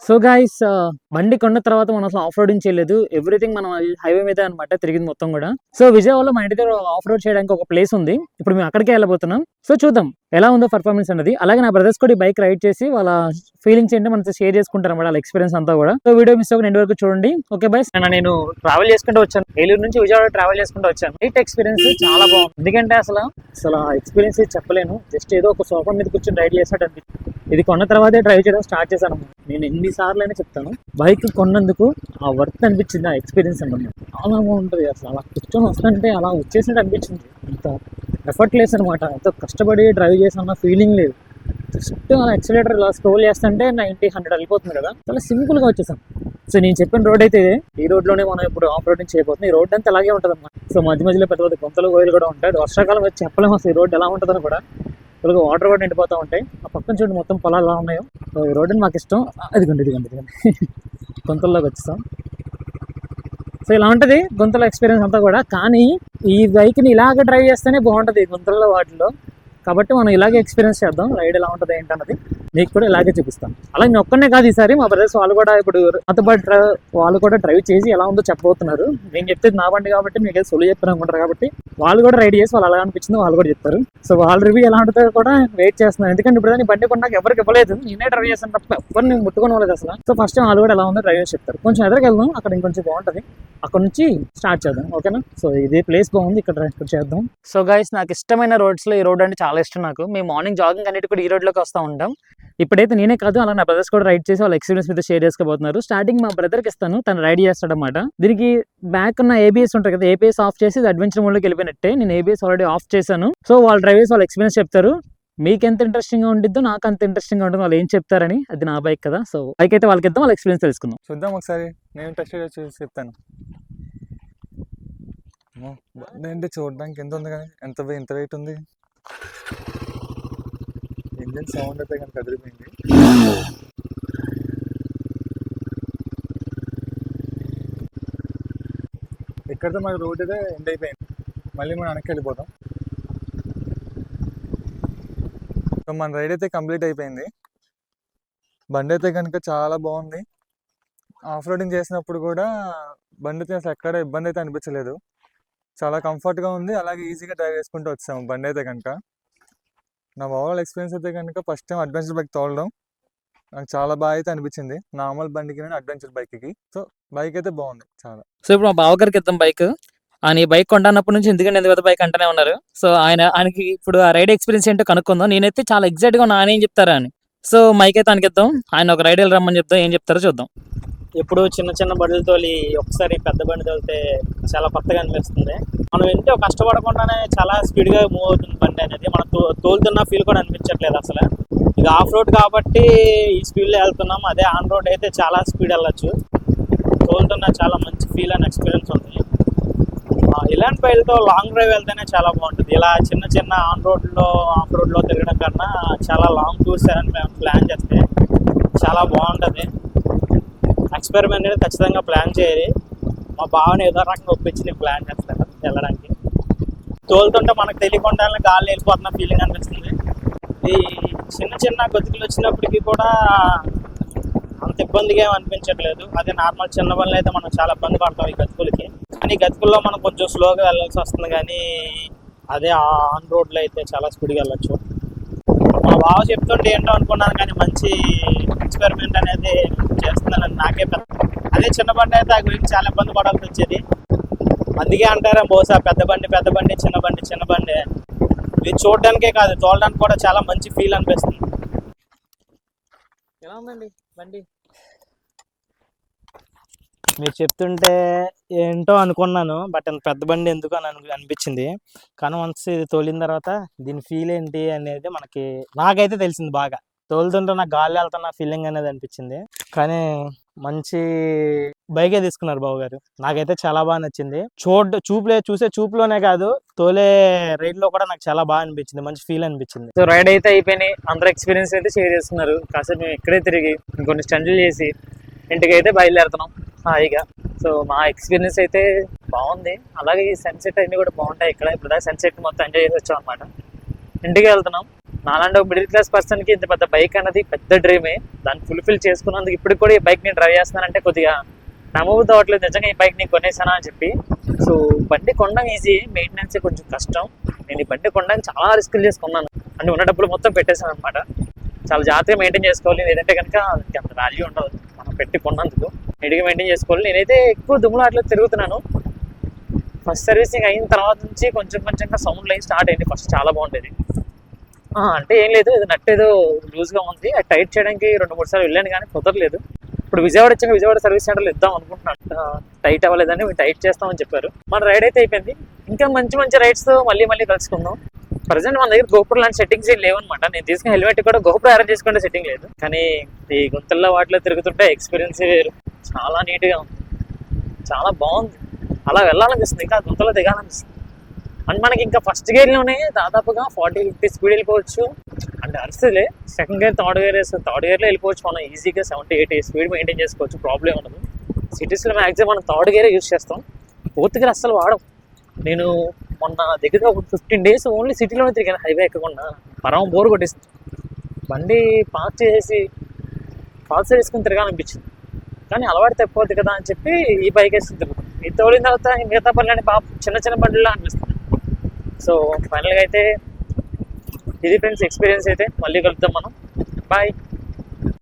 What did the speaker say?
So guys బండి కొన్న తర్వాత మనం అసలు ఆఫ్ రోడింగ్ చేయలేదు. ఎవ్రీథింగ్ మనం హైవే మీద అనమాట తిరిగింది మొత్తం కూడా. సో విజయవాడలో మా ఇంటి దగ్గర ఆఫ్ రోడ్ చేయడానికి ఒక ప్లేస్ ఉంది. ఇప్పుడు మేము అక్కడికే వెళ్ళబోతున్నాం. సో చూద్దాం ఎలా ఉందో పర్ఫార్మెన్స్ అనేది. అలాగే నా బ్రదర్స్ కూడా ఈ బైక్ రైడ్ చేసి వాళ్ళ ఫీలింగ్స్ ఏంటో మనతో షేర్ చేసుకుంటారు అన్నమాట, వాళ్ళ ఎక్స్పీరియన్స్ అంతా కూడా. సో వీడియో మిస్ అవ్వకుండా ఎండ్ వరకు చూడండి. ఓకే బైస్, నేను ట్రావెల్ చేసుకుంటూ వచ్చాను, ఏలూరు నుంచి విజయవాడ ట్రావెల్ చేసుకుంటూ వచ్చాను. ఈ ఎక్స్పీరియన్స్ చాలా బాగుంది. ఎందుకంటే అసలు ఆ ఎక్స్పీరియన్స్ చెప్పలేను. జస్ట్ ఏదో ఒక సోఫా మీద కూర్చొని రైడ్ చేసినట్టు అనిపించింది. ఇది కొన్న తర్వాతే డ్రైవ్ చేయడం స్టార్ట్ చేశాను. నేను ఎన్నిసార్లు అయినా చెప్తాను, బైక్ కొన్నందుకు ఆ వర్త్ అనిపించింది, ఆ ఎక్స్పీరియన్స్ అన్నమాట. చాలా బాగుంటుంది. అసలు అలా కూర్చొని వస్తుంటే అలా వచ్చేసినట్టు అనిపించింది. అంత ఎఫర్ట్ లెస్ అనమాట. ఎంతో కష్టపడి డ్రైవ్ చేసిన ఫీలింగ్ లేదు. జస్ట్ అలా యాక్సిలేటర్ ఇలా స్క్రోల్ చేస్తుంటే 90-100 వెళ్ళిపోతుంది కదా, చాలా సింపుల్ గా వచ్చేసాం. సో నేను చెప్పిన రోడ్ అయితే ఈ రోడ్ లోనే మనం ఇప్పుడు ఆఫ్ రోడింగ్ చేయబోతున్నాం. ఈ రోడ్ అంతా అలాగే ఉంటుంది అన్నమాట. సో మధ్య మధ్యలో పెద్ద పెద్ద గుంతలు గోయలు కూడా ఉంటాయి. వర్షాకాలం వచ్చి చెప్పలేము అసలు ఈ రోడ్ ఎలా ఉంటుందని కూడా. ఇలాగ వాటర్ కూడా నిండిపోతూ ఉంటాయి. ఆ పక్కన చూడండి మొత్తం పొలాలు ఎలా ఉన్నాయో. సో ఈ రోడ్డుని మాకు ఇష్టం. ఇదిగోండి గుంతల్లోకి వచ్చేసాం. సో ఇలా ఉంటుంది గుంతల ఎక్స్పీరియన్స్ అంతా కూడా. కానీ ఈ బైక్ని ఇలాగ డ్రైవ్ చేస్తేనే బాగుంటుంది గుంతల్లో వాటిలో. కాబట్టి మనం ఇలాగే ఎక్స్పీరియన్స్ చేద్దాం, రైడ్ ఎలా ఉంటుంది ఏంటన్నది మీకు కూడా ఇలాగే చూపిస్తాం. అలాగే నేను ఒక్కనే కాదు, ఈసారి మా బ్రదర్స్ వాళ్ళు కూడా ఇప్పుడు నాతో పాటు వాళ్ళు కూడా డ్రైవ్ చేసి ఎలా ఉందో చెప్పబోతున్నారు. నేను చెప్తే నా బండి కాబట్టి మీకు ఏదో సొల్లు చెప్పాను అనుకుంటారు కాబట్టి వాళ్ళు కూడా రైడ్ చేసి వాళ్ళు ఎలా అనిపించిందో వాళ్ళు కూడా చెప్తారు. సో వాళ్ళ రివ్యూ ఎలా ఉంటుందో కూడా వెయిట్ చేస్తున్నాను. ఎందుకంటే ఇప్పుడు దాన్ని బండి కొన్నాక ఎవరికి ఇవ్వలేదు, నేనే డ్రైవ్ చేస్తాను తప్ప ఎవరిని ముట్టుకోలేదు అసలు. సో ఫస్ట్ వాళ్ళు కూడా ఎలా ఉందో డ్రైవ్ చేసి చెప్తారు. కొంచెం ఎదురుకి వెళ్దాం, అక్కడ ఇంకొంచెం బాగుంటుంది, అక్కడ నుంచి స్టార్ట్ చేద్దాం. ఓకేనా? సో ఇదే ప్లేస్ బాగుంది, ఇక్కడ చేద్దాం. సో గైస్, నాకు ఇష్టమైన రోడ్స్ లో ఈ రోడ్ అంటే చాలా ఇష్టం నాకు. మేము మార్నింగ్ జాగింగ్ అన్నిటి కూడా ఈ రోడ్లోకి వస్తూ ఉంటాం. ఇప్పుడైతే నేనే కాదు, అలా నా బ్రదర్స్ కూడా రైడ్ చేసి వాళ్ళ ఎక్స్పీరియన్స్ మీద షేర్ చేసుకోబోతున్నారు. స్టార్టింగ్ మా బ్రదర్కి ఇస్తాను, తను రైడ్ చేస్తాడనమాట. దీనికి బ్యాక్ ఉన్న ఏబిఎస్ ఉంటుంది కదా, ఏబిఎస్ ఆఫ్ చేసి అడ్వెంచర్ మోడ్లోకి వెళ్ళిపోయినట్టే. నేను ఏబిఎస్ ఆల్రెడీ ఆఫ్ చేశాను. సో వాళ్ళు డ్రైవ్ చేసి వాళ్ళ ఎక్స్పీరియన్స్ చెప్తారు. మీకు ఎంత ఇంట్రెస్టింగ్ గా ఉండిద్దో నాకు అంత ఇంట్రెస్టింగ్ గా ఉంటుంది వాళ్ళు ఏం చెప్తారని. అది నా బైక్ కదా, సో బైక్ అయితే వాళ్ళకి ఇద్దాం, వాళ్ళ ఎక్స్పీరియన్స్ తెలుసుకుందాం. చూద్దాం ఒకసారి. నేను టెస్ట్ చేసి చెప్తాను. ఏంటి చూడడానికి ఎంత ఉంది కానీ ఎంత వెయిట్ ఉంది. ఇంజిన్ సౌండ్ అయితే కనుక కదిలిపోయింది. ఇక్కడితో మన రోడ్ అయితే ఎండ్ అయిపోయింది. మళ్ళీ మనం వెనక్కి వెళ్ళిపోతాం. సో మన రైడ్ అయితే కంప్లీట్ అయిపోయింది. బండి అయితే కనుక చాలా బాగుంది. ఆఫ్ రోడింగ్ చేసినప్పుడు కూడా బండి అయితే అసలు ఎక్కడ ఇబ్బంది అయితే అనిపించలేదు. చాలా కంఫర్ట్గా ఉంది. అలాగే ఈజీగా డ్రైవ్ చేసుకుంటూ వచ్చాము బండి అయితే కనుక. నా ఓవరాల్ ఎక్స్పీరియన్స్ అయితే కనుక ఫస్ట్ టైం అడ్వెంచర్ బైక్ తోలడం నాకు చాలా బాగా అయితే అనిపించింది. నార్మల్ బండికి అడ్వెంచర్ బైక్కి. సో బైక్ అయితే బాగుంది చాలా. సో ఇప్పుడు మా బావగారికి ఇద్దాం బైక్. ఆయన ఈ బైక్ కొంటున్నప్పటి నుంచి ఎందుకంటే ఎంత పెద్ద బైక్ అంటూనే ఉన్నారు. సో ఆయనకి ఇప్పుడు ఆ రైడ్ ఎక్స్పీరియన్స్ ఏంటో కనుక్కుందాం. నేనైతే చాలా ఎగ్జైట్గా ఉన్నా ఆయన ఏం చెప్తారా అని. సో మైక్ అయితే ఆయనకి ఇద్దాం, ఆయన ఒక రైడ్ రమ్మని చెప్తాం, ఏం చెప్తారో చూద్దాం. ఎప్పుడు చిన్న బండ్లు తోలి ఒకసారి పెద్ద బండి తోలితే చాలా కొత్తగా అనిపిస్తుంది. మనం ఎంతో కష్టపడకుండానే చాలా స్పీడ్గా మూవ్ అవుతుంది బండి అనేది. మనం తోలుతున్న ఫీల్ కూడా అనిపించట్లేదు అసలు. ఇది ఆఫ్ రోడ్ కాబట్టి ఈ స్పీడ్లో వెళ్తున్నాం. అదే ఆన్ రోడ్ అయితే చాలా స్పీడ్ వెళ్ళచ్చు. తోలుతున్న చాలా మంచి ఫీల్ అండ్ ఎక్స్పీరియన్స్ ఉంది. ఇలాంటి బైక్తో లాంగ్ డ్రైవ్ వెళ్తేనే చాలా బాగుంటుంది. ఇలా చిన్న ఆన్ రోడ్లో ఆఫ్ రోడ్లో తిరగడం కన్నా చాలా లాంగ్ టూర్స్ మేము ప్లాన్ చేస్తే చాలా బాగుంటుంది. ఎక్స్పెరిమెంట్ అనేది ఖచ్చితంగా ప్లాన్ చేయాలి. మా బావని ఏదో రకంగా ఒప్పించి నేను ప్లాన్ చేస్తాను వెళ్ళడానికి. తోలుతుంటే మనకు తెలియకుండా గాలి వెళ్ళిపోతున్న ఫీలింగ్ అనిపిస్తుంది. ఈ చిన్న గతుకులు వచ్చినప్పటికీ కూడా అంత ఇబ్బందిగా ఏమి అనిపించట్లేదు. అదే నార్మల్ చిన్న బండ్లు అయితే మనం చాలా ఇబ్బంది పడతాం ఈ గతుకులకి. కానీ ఈ గతుకుల్లో మనం కొంచెం స్లోగా వెళ్ళాల్సి వస్తుంది. కానీ అదే ఆన్ రోడ్లో అయితే చాలా స్పీడ్గా వెళ్ళచ్చు. మా బావ చెప్తుంటే ఏంటో అనుకున్నాను, కానీ మంచి ఎక్స్పెరిమెంట్ అనేది చేస్తున్నానని నాకే అదే చిన్న బండి అయితే ఆ గురించి చాలా ఇబ్బంది పడాల్సి వచ్చేది. అందుకే అంటారా బహుశా పెద్ద బండి చిన్న బండి ఇది చూడడానికే కాదు తోలడానికి కూడా చాలా మంచి ఫీల్ అనిపిస్తుంది. ఎలా ఉందండి బండి? మీరు చెప్తుంటే ఏంటో అనుకున్నాను, బట్ పెద్ద బండి ఎందుకు అని అనిపించింది. కానీ వన్స్ ఇది తోలిన తర్వాత దీని ఫీల్ ఏంటి అనేది నాకైతే తెలిసింది. బాగా తోలుతుంటే నాకు గాలి వెళ్తున్న ఫీలింగ్ అనేది అనిపించింది. కానీ మంచి బైకే తీసుకున్నారు బాబు గారు. నాకైతే చాలా బాగా నచ్చింది. చూసే చూపులోనే కాదు, తోలే రైడ్ లో కూడా నాకు చాలా బాగా అనిపించింది. మంచి ఫీల్ అనిపించింది. సో రైడ్ అయితే అయిపోయినాయి, అందరూ ఎక్స్పీరియన్స్ అయితే షేర్ చేస్తున్నారు. కాసేపు మేము ఇక్కడే తిరిగి ఇంకొన్ని స్టంట్లు చేసి ఇంటికి అయితే బయలుదేరుతున్నాం హాయిగా. సో మా ఎక్స్పీరియన్స్ అయితే బాగుంది. అలాగే ఈ సన్సెట్ అన్ని కూడా బాగుంటాయి ఇక్కడ. ఇప్పుడు సన్సెట్ మొత్తం ఎంజాయ్ చేసి వచ్చాం అనమాట. ఇంటికి వెళ్తున్నాం. నాలాంటి ఒక మిడిల్ క్లాస్ పర్సన్కి ఇంత పెద్ద బైక్ అనేది పెద్ద డ్రీమే. దాన్ని ఫుల్ఫిల్ చేసుకున్నందుకు ఇప్పటికి కూడా ఈ బైక్ నేను డ్రైవ్ చేస్తానంటే కొద్దిగా నమ్మబుద్ధి అవ్వట్లేదు నిజంగా ఈ బైక్ నేను కొనేసానా అని చెప్పి. సో బండి కొనడం ఈజీ, మెయింటెనెన్స్ కొంచెం కష్టం. నేను ఈ బండి కొనడానికి చాలా రిస్కులు చేసుకున్నాను. అంటే ఉన్న డబ్బులు మొత్తం పెట్టేశాను అనమాట. చాలా జాగ్రత్తగా మెయింటైన్ చేసుకోవాలి, లేదంటే కనుక అంత వాల్యూ ఉండదు మనం పెట్టి కొన్నందుకు. నీట్గా మెయింటైన్ చేసుకోవాలి. నేనైతే ఎక్కువ దుమ్ములు అట్లా తిరుగుతున్నాను. ఫస్ట్ సర్వీసింగ్ అయిన తర్వాత నుంచి కొంచెం కొంచెంగా సౌండ్ లైన్ స్టార్ట్ అయింది. ఫస్ట్ చాలా బాగుండేది. అంటే ఏం లేదు, ఇది నట్ ఏదో లూజ్గా ఉంది, అది టైట్ చేయడానికి 2-3 సార్లు వెళ్ళాను కానీ కుదరలేదు. ఇప్పుడు విజయవాడ వచ్చాక విజయవాడ సర్వీస్ సెంటర్లో ఇద్దాం అనుకుంటున్నాను. టైట్ అవ్వలేదని టైట్ చేస్తామని చెప్పారు. మన రైడ్ అయితే అయిపోయింది. ఇంకా మంచి మంచి రైడ్స్తో మళ్ళీ కలుసుకుందాం. ప్రజెంట్ మన దగ్గర గోపురం లాంటి సెట్టింగ్స్ ఏం లేవన్నమాట. నేను తీసుకున్న హెల్మెట్ కూడా గోపురం అరేంజ్ చేసుకుంటే సెట్టింగ్ లేదు. కానీ ఈ గుంతల్లో వాటిలో తిరుగుతుంటే ఎక్స్పీరియన్స్ వేరు. చాలా నీట్గా ఉంది, చాలా బాగుంది. అలా వెళ్ళాలనిపిస్తుంది, ఇంకా గుంతలో దిగాలనిపిస్తుంది. అండ్ మనకి ఇంకా ఫస్ట్ గేర్లోనే దాదాపుగా 40-50 స్పీడ్ వెళ్ళిపోవచ్చు. అంటే అరిస్తలే సెకండ్ గేర్ థర్డ్ గేర్లో వెళ్ళిపోవచ్చు. మనం ఈజీగా 70-80 స్పీడ్ మెయింటైన్ చేసుకోవచ్చు, ప్రాబ్లం ఉండదు. సిటీస్లో మ్యాక్సిమం మనం థర్డ్ గేరే యూజ్ చేస్తాం, ఫోర్త్ గేర్ అస్సలు వాడం. నేను మొన్న దగ్గర ఒక 15 days ఓన్లీ సిటీలోనే తిరిగాను, హైవే ఎక్కకుండా. పరమ బోర్ కొట్టేసింది. బండి పార్క్ చేసి పార్క్ చేసుకుని తిరగాలనిపించింది. కానీ అలవాటు తప్పిపోద్ది కదా అని చెప్పి ఈ బైక్ వేసుకుని తిరుగుతాం. ఇది తోలిన తర్వాత మిగతా పనులని చిన్న బండిలా అనిపిస్తుంది. సో ఫైనల్గా అయితే ఇది ఫ్రెండ్స్ ఎక్స్పీరియన్స్ అయితే. మళ్ళీ కలుద్దాం మనం. బాయ్.